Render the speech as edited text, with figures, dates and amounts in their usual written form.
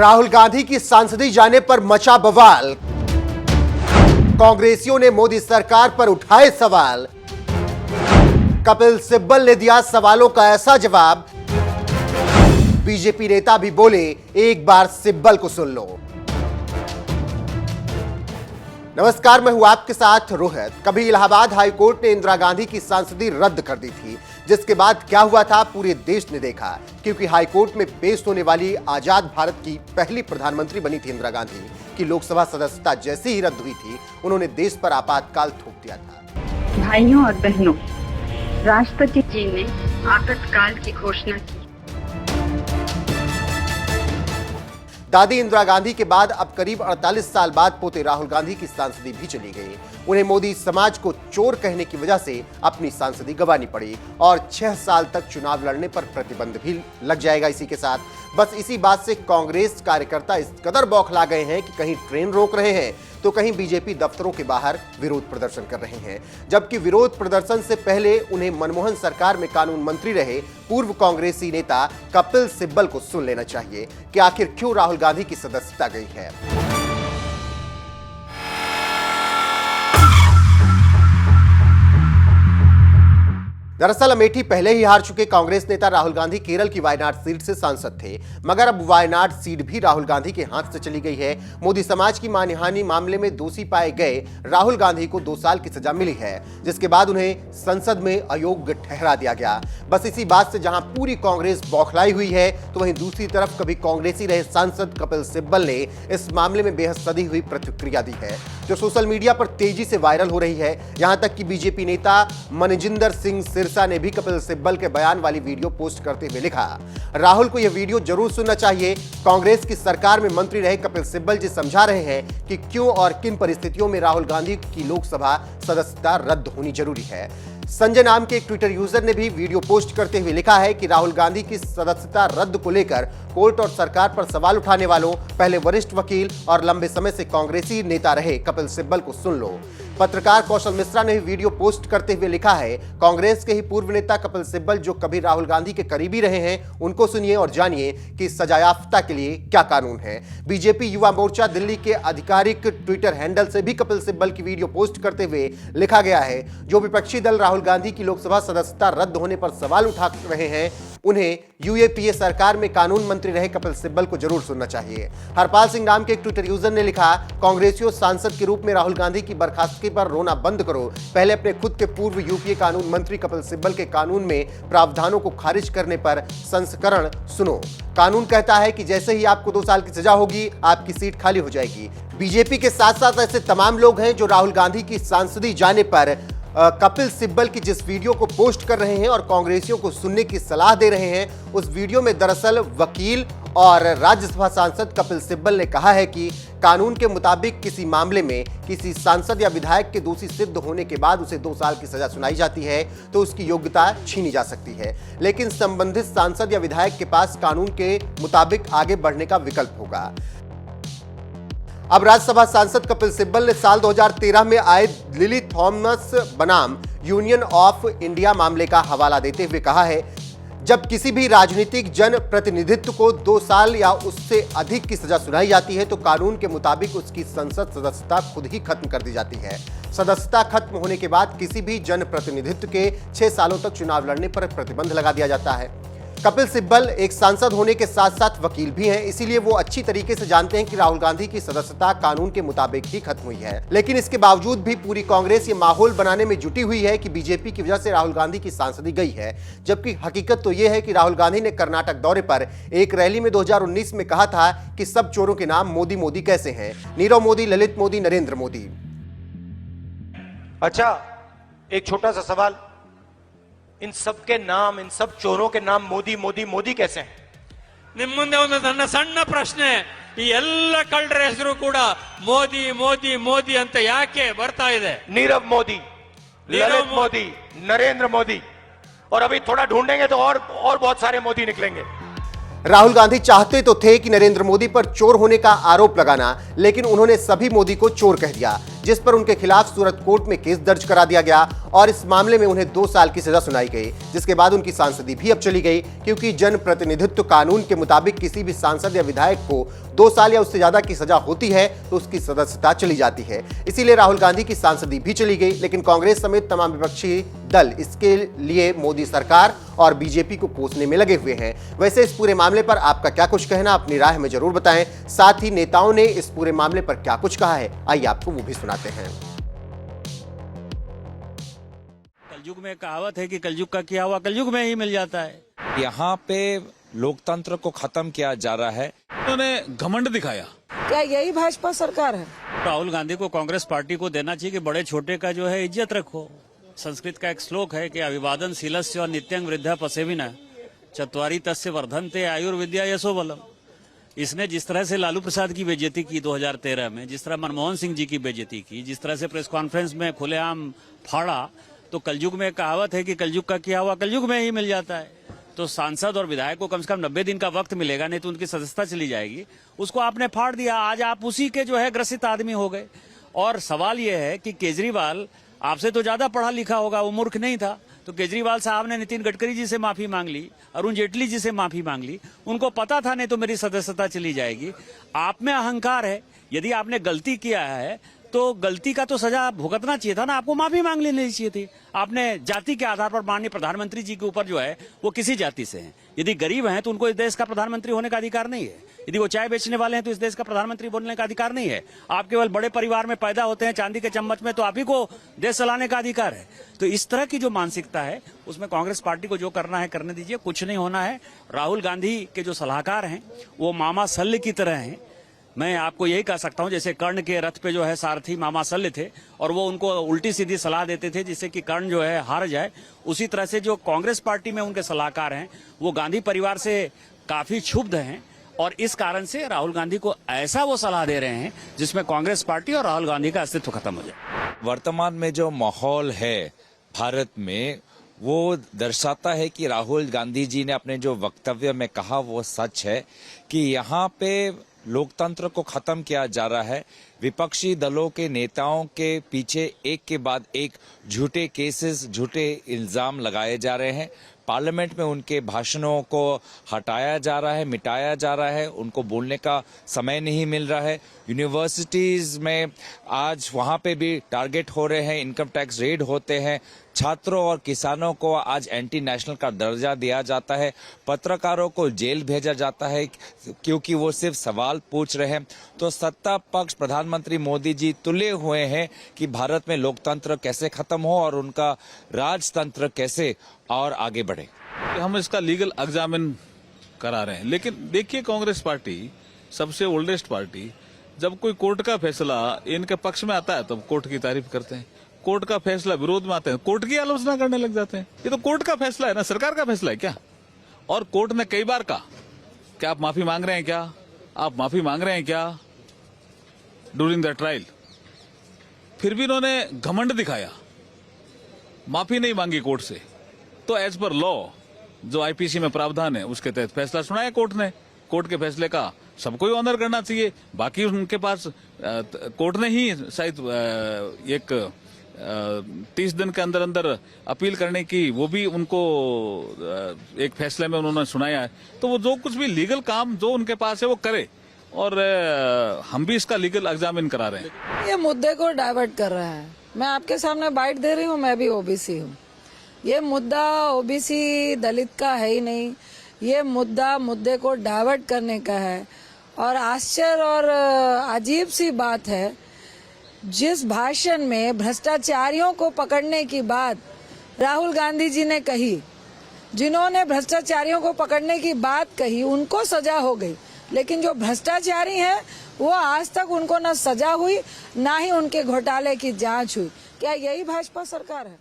राहुल गांधी की सांसदी जाने पर मचा बवाल। कांग्रेसियों ने मोदी सरकार पर उठाए सवाल। कपिल सिब्बल ने दिया सवालों का ऐसा जवाब, बीजेपी नेता भी बोले एक बार सिब्बल को सुन लो। नमस्कार, मैं हूं आपके साथ रोहित। कभी इलाहाबाद हाईकोर्ट ने इंदिरा गांधी की सांसदी रद्द कर दी थी, जिसके बाद क्या हुआ था पूरे देश ने देखा, क्योंकि हाईकोर्ट में पेश होने वाली आजाद भारत की पहली प्रधानमंत्री बनी थी इंदिरा गांधी की लोकसभा सदस्यता जैसे ही रद्द हुई थी, उन्होंने देश पर आपातकाल थोप दिया था। भाइयों और बहनों, राष्ट्रपति जी ने आपातकाल की घोषणा की। दादी इंदिरा गांधी के बाद अब करीब 48 साल बाद पोते राहुल गांधी की सांसदी भी चली गई। उन्हें मोदी समाज को चोर कहने की वजह से अपनी सांसदी गंवानी पड़ी और 6 साल तक चुनाव लड़ने पर प्रतिबंध भी लग जाएगा। इसी के साथ बस इसी बात से कांग्रेस कार्यकर्ता इस कदर बौखला गए हैं कि कहीं ट्रेन रोक रहे हैं तो कहीं बीजेपी दफ्तरों के बाहर विरोध प्रदर्शन कर रहे हैं। जबकि विरोध प्रदर्शन से पहले उन्हें मनमोहन सरकार में कानून मंत्री रहे पूर्व कांग्रेसी नेता कपिल सिब्बल को सुन लेना चाहिए कि आखिर क्यों राहुल गांधी की सदस्यता गई है। दरअसल अमेठी पहले ही हार चुके कांग्रेस नेता राहुल गांधी केरल की वायनाड सीट से सांसद थे, मगर अब वायनाड सीट भी राहुल गांधी के हाथ से चली गई है। मोदी समाज की मानहानि मामले में दोषी पाए गए राहुल गांधी को 2 साल की सजा मिली है, जिसके बाद उन्हें संसद में अयोग्य ठहरा दिया गया। बस इसी बात से जहां पूरी कांग्रेस बौखलाई हुई है, तो वहीं दूसरी तरफ कभी कांग्रेसी रहे सांसद कपिल सिब्बल ने इस मामले में बेहद सधी हुई प्रतिक्रिया दी है, जो सोशल मीडिया पर तेजी से वायरल हो रही है। यहां तक कि बीजेपी नेता मनजिंदर सिंह सिरसा ने भी कपिल सिब्बल के बयान वाली वीडियो पोस्ट करते हुए लिखा, राहुल को यह वीडियो जरूर सुनना चाहिए। कांग्रेस की सरकार में मंत्री रहे कपिल सिब्बल जी समझा रहे हैं कि क्यों और किन परिस्थितियों में राहुल गांधी की लोकसभा सदस्यता रद्द होनी जरूरी है। संजय नाम के एक ट्विटर यूजर ने भी वीडियो पोस्ट करते हुए लिखा है कि राहुल गांधी की सदस्यता रद्द को लेकर कोर्ट और सरकार पर सवाल उठाने वालों, पहले वरिष्ठ वकील और लंबे समय से कांग्रेसी नेता रहे कपिल सिब्बल को सुन लो। पत्रकार कौशल मिश्रा ने भी वीडियो पोस्ट करते हुए लिखा है, कांग्रेस के ही पूर्व नेता कपिल सिब्बल जो कभी राहुल गांधी के करीबी रहे हैं, उनको सुनिए और जानिए कि सजायाफ्ता के लिए क्या कानून है। बीजेपी युवा मोर्चा दिल्ली के आधिकारिक ट्विटर हैंडल से भी कपिल सिब्बल की वीडियो पोस्ट करते हुए लिखा गया है, जो विपक्षी दल राहुल गांधी की लोकसभा सदस्यता रद्द होने पर सवाल उठा रहे हैं, उन्हें यूएपीए सरकार में कानून मंत्री रहे कपिल सिब्बल को जरूर सुनना चाहिए। हरपाल सिंह नाम के एक ट्विटर यूजर ने लिखा, कांग्रेसियों सांसद के रूप में राहुल गांधी की बर्खास्तगी पर रोना बंद करो। पहले अपने खुद के पूर्व यूपीए कानून मंत्री कपिल सिब्बल के कानून में प्रावधानों को खारिज करने पर संस्करण सुनो। कानून कहता है कि जैसे ही आपको 2 साल की सजा होगी, आपकी सीट खाली हो जाएगी। बीजेपी के साथ साथ ऐसे तमाम लोग हैं जो राहुल गांधी की सांसदी जाने पर कपिल सिब्बल की जिस वीडियो को पोस्ट कर रहे हैं और कांग्रेसियों को सुनने की सलाह दे रहे हैं, उस वीडियो में दरअसल वकील और राज्यसभा सांसद कपिल सिब्बल ने कहा है कि कानून के मुताबिक किसी मामले में किसी सांसद या विधायक के दोषी सिद्ध होने के बाद उसे 2 साल की सजा सुनाई जाती है तो उसकी योग्यता छीनी जा सकती है, लेकिन संबंधित सांसद या विधायक के पास कानून के मुताबिक आगे बढ़ने का विकल्प होगा। अब राज्यसभा सांसद कपिल सिब्बल ने साल 2013 में आए लिली थॉमस बनाम यूनियन ऑफ इंडिया मामले का हवाला देते हुए कहा है, जब किसी भी राजनीतिक जन प्रतिनिधित्व को 2 साल या उससे अधिक की सजा सुनाई जाती है तो कानून के मुताबिक उसकी संसद सदस्यता खुद ही खत्म कर दी जाती है। सदस्यता खत्म होने के बाद किसी भी जन प्रतिनिधित्व के 6 सालों तक चुनाव लड़ने पर प्रतिबंध लगा दिया जाता है। कपिल सिब्बल एक सांसद होने के साथ साथ वकील भी हैं, इसीलिए वो अच्छी तरीके से जानते हैं कि राहुल गांधी की सदस्यता कानून के मुताबिक ही खत्म हुई है। लेकिन इसके बावजूद भी पूरी कांग्रेस ये माहौल बनाने में जुटी हुई है कि बीजेपी की वजह से राहुल गांधी की सांसदी गई है, जबकि हकीकत तो ये है कि राहुल गांधी ने कर्नाटक दौरे पर एक रैली में 2019 में कहा था कि सब चोरों के नाम मोदी मोदी कैसे हैं, नीरव मोदी, ललित मोदी, नरेंद्र मोदी। अच्छा, एक छोटा सा सवाल, इन सब के नाम, इन सब चोरों के नाम मोदी मोदी मोदी कैसे हैं? ನಿಮ್ಮ ಮುಂದೆ ಒಂದು ನನ್ನ ಸಣ್ಣ ಪ್ರಶ್ನೆ, ಈ ಎಲ್ಲ ಕಳ್ಳರ ಹೆಸರು ಕೂಡ ಮೋದಿ ಮೋದಿ ಮೋದಿ ಅಂತ ಯಾಕೆ ಬರ್ತಾ ಇದೆ? नीरव मोदी, ललित मोदी, नरेंद्र मोदी, और अभी थोड़ा ढूंढेंगे तो और बहुत सारे मोदी निकलेंगे। राहुल गांधी चाहते तो थे कि नरेंद्र मोदी पर चोर होने का आरोप लगाना, लेकिन उन्होंने सभी मोदी को चोर कह दिया, जिस पर उनके खिलाफ सूरत कोर्ट में केस दर्ज करा दिया गया और इस मामले में उन्हें 2 साल की सजा सुनाई गई, जिसके बाद उनकी सांसदी भी अब चली गई, क्योंकि जनप्रतिनिधित्व कानून के मुताबिक किसी भी सांसद या विधायक को 2 साल या उससे ज्यादा की सजा होती है तो उसकी सदस्यता चली जाती है। इसीलिए राहुल गांधी की सांसदी भी चली गई। लेकिन कांग्रेस समेत तमाम विपक्षी दल इसके लिए मोदी सरकार और बीजेपी को कोसने में लगे हुए हैं। वैसे इस पूरे मामले पर आपका क्या कुछ कहना, अपनी राय हमें जरूर बताएं। साथ ही नेताओं ने इस पूरे मामले पर क्या कुछ कहा है, आइए आपको वो भी सुनाते हैं। कलयुग में कहावत है कि कलयुग का किया हुआ कलयुग में ही मिल जाता है। यहाँ पे लोकतंत्र को खत्म किया जा रहा है। उन्होंने घमंड दिखाया। क्या यही भाजपा सरकार है? राहुल गांधी को कांग्रेस पार्टी को देना चाहिए कि बड़े छोटे का जो है इज्जत रखो। संस्कृत का एक श्लोक है कि अभिवादन शीलस्य और नित्यं वृद्धा पसेविना चत्वारी तस्य वर्धन्ते आयुर्विद्या यशो बलम। इसने जिस तरह से लालू प्रसाद की बेइज्जती की 2013 में, जिस तरह मनमोहन सिंह जी की बेइज्जती की, जिस तरह से प्रेस कॉन्फ्रेंस में खुलेआम फाड़ा, तो कलयुग में कहावत है कि कलयुग का किया हुआ कलयुग में ही मिल जाता है। तो सांसद और विधायक को कम से कम 90 दिन का वक्त मिलेगा, नहीं तो उनकी सदस्यता चली जाएगी। उसको आपने फाड़ दिया, आज आप उसी के जो है ग्रसित आदमी हो गए। और सवाल यह है कि केजरीवाल आपसे तो ज्यादा पढ़ा लिखा होगा, वो मूर्ख नहीं था। तो केजरीवाल साहब ने नितिन गडकरी जी से माफी मांग ली, अरुण जेटली जी से माफी मांग ली। उनको पता था नहीं तो मेरी सदस्यता चली जाएगी। आप में अहंकार है, यदि आपने गलती किया है तो गलती का तो सजा भुगतना चाहिए था ना, आपको माफी मांग लेनी चाहिए थी। आपने जाति के आधार पर माननीय प्रधानमंत्री जी के ऊपर जो है वो किसी जाति से हैं, यदि गरीब हैं तो उनको इस देश का प्रधानमंत्री होने का अधिकार नहीं है। यदि वो चाय बेचने वाले हैं तो इस देश का प्रधानमंत्री बनने का अधिकार नहीं है। आप केवल बड़े परिवार में पैदा होते हैं चांदी के चम्मच में, तो आप ही को देश चलाने का अधिकार है। तो इस तरह की जो मानसिकता है उसमें कांग्रेस पार्टी को जो करना है करने दीजिए, कुछ नहीं होना है। राहुल गांधी के जो सलाहकार हैं वो मामा शल्य की तरह हैं। मैं आपको यही कह सकता हूं, जैसे कर्ण के रथ पे जो है सारथी मामा शल्य थे और वो उनको उल्टी सीधी सलाह देते थे जिससे कि कर्ण जो है हार जाए, उसी तरह से जो कांग्रेस पार्टी में उनके सलाहकार हैं वो गांधी परिवार से काफी क्षुब्ध हैं और इस कारण से राहुल गांधी को ऐसा वो सलाह दे रहे हैं जिसमें कांग्रेस पार्टी और राहुल गांधी का अस्तित्व खत्म हो जाए। वर्तमान में जो माहौल है भारत में वो दर्शाता है कि राहुल गांधी जी ने अपने जो वक्तव्य में कहा वो सच है कि यहाँ पे लोकतंत्र को खत्म किया जा रहा है। विपक्षी दलों के नेताओं के पीछे एक के बाद एक झूठे केसेस, झूठे इल्जाम लगाए जा रहे हैं। पार्लियामेंट में उनके भाषणों को हटाया जा रहा है, मिटाया जा रहा है, उनको बोलने का समय नहीं मिल रहा है। यूनिवर्सिटीज में आज वहां पे भी टारगेट हो रहे हैं, इनकम टैक्स रेड होते हैं। छात्रों और किसानों को आज एंटी नेशनल का दर्जा दिया जाता है। पत्रकारों को जेल भेजा जाता है क्योंकि वो सिर्फ सवाल पूछ रहे हैं। तो सत्ता पक्ष प्रधानमंत्री मोदी जी तुले हुए हैं कि भारत में लोकतंत्र कैसे खत्म हो और उनका राजतंत्र कैसे और आगे बढ़े। हम इसका लीगल एग्जामिन करा रहे हैं, लेकिन देखिए कांग्रेस पार्टी सबसे ओल्डेस्ट पार्टी, जब कोई कोर्ट का फैसला इनके पक्ष में आता है तो कोर्ट की तारीफ करते हैं, कोर्ट का फैसला विरोध में आते हैं कोर्ट की आलोचना करने लग जाते हैं। ये तो कोर्ट का फैसला है ना, सरकार का फैसला है क्या? और कोर्ट ने कई बार कहा क्या आप माफी मांग रहे हैं, क्या आप माफी मांग रहे हैं क्या ड्यूरिंग द ट्रायल, फिर भी इन्होंने घमंड दिखाया, माफी नहीं मांगी कोर्ट से। तो एज पर लॉ जो आईपीसी में प्रावधान है उसके तहत फैसला सुनाया कोर्ट ने। कोर्ट के फैसले का सबको ही ऑनर करना चाहिए। बाकी उनके पास कोर्ट ने ही शायद एक 30 दिन के अंदर अंदर अपील करने की वो भी उनको एक फैसले में उन्होंने सुनाया है। तो वो जो कुछ भी लीगल काम जो उनके पास है वो करे और हम भी इसका लीगल एग्जामिन करा रहे हैं। ये मुद्दे को डाइवर्ट कर रहा है। मैं आपके सामने बाइट दे रही हूँ, मैं भी ओबीसी हूँ। ये मुद्दा ओबीसी दलित का है ही नहीं, ये मुद्दे को डाइवर्ट करने का है। और आश्चर्य और अजीब सी बात है, जिस भाषण में भ्रष्टाचारियों को पकड़ने की बात राहुल गांधी जी ने कही, जिन्होंने भ्रष्टाचारियों को पकड़ने की बात कही उनको सजा हो गई, लेकिन जो भ्रष्टाचारी हैं वो आज तक उनको न सजा हुई ना ही उनके घोटाले की जांच हुई। क्या यही भाजपा सरकार है?